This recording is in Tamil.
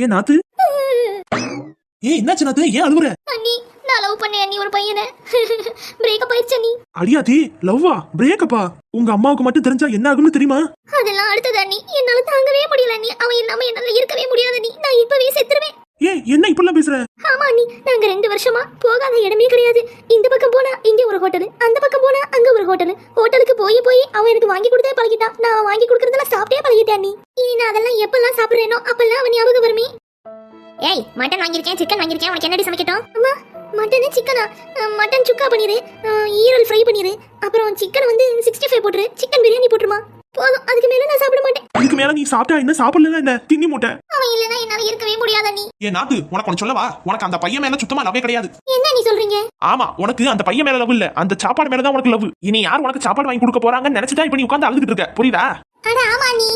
ஏன் நாத்து? ஏன் என்னாச்சு நாத்து? ஏன் அழுவுற? அண்ணி நான் லவ் பண்ணேன் அண்ணி ஒரு பையனை. பிரேக்கப் ஆயிடுச்சு அண்ணி. அடியாத்தி, லவ்வா? பிரேக்கப்பா? உங்க அம்மாவுக்கு மட்டும் தெரிஞ்சா என்ன ஆகும்னு தெரியுமா? அதெல்லாம் அடுத்தது அண்ணி. என்னால தாங்கவே முடியல அண்ணி. அவன் இல்லாம என்னால இருக்கவே முடியாது அண்ணி. நான் இப்பவே செத்துருவேன். ஏன் என்ன இப்படிலாம் பேசுற? ஆமா அண்ணி, நாங்க 2 வருஷமா போகாத இடமே கிடையாது. இந்த பக்கம் போனா இங்க ஒரு ஹோட்டல், அந்த பக்கம் போனா அங்க ஒரு ஹோட்டல். ஹோட்டலுக்கு போய் போய் அவன் எனக்கு வாங்கி கொடுத்தே பழகிட்டான். நான் வாங்கி கொடுக்கறதெல்லாம் சாப்பிட்டே பழகிட்டேன் அண்ணி. இனி நான் அதெல்லாம் எப்பெல்லாம் சாப்பிடுறேனோ அப்பெல்லாம் அவன் ஞாபகம் வருமே. ஏய், மட்டன் வாங்கிருக்கேன், சிக்கன் வாங்கிருக்கேன். உனக்கு என்னடி சமைக்கட்டும்? அம்மா, மட்டனே சிக்கனா? மட்டன் சுக்கா பண்ணிரு, ஈரல் ஃப்ரை பண்ணிரு, அப்புறம் சிக்கன் வந்து 65 போட்டுரு, சிக்கன் பிரியாணி போட்டுருமா. போதும், அதுக்கு மேல நான் சாப்பிட மாட்டேன். அதுக்கு மேல நீ சாப்பிட்டா என்ன, சாப்பிடல என்ன? தின்னி மூட்டை. அவன் இல்லனா என்னால இருக்கவே முடியாது அண்ணி. ஏன் நாத்து, உனக்கு ஒன்னு சொல்லவா? உனக்கு அந்த பையன் மேல சுத்தமா லவ்வே கிடையாது. என்ன நீ சொல்றீங்க? ஆமா, உனக்கு அந்த பையன் மேல லவ் இல்ல, அந்த சாப்பாடு மேல தான் உனக்கு லவ். இனி யார் உனக்கு சாப்பாடு வாங்கி கொடுக்க போறாங்கன்னு நினைச்சுதான் இப்ப நீ உட்கார்ந்து அழுதுட்டு இருக்க, புரியுதா? அட ஆமா அண்ணி.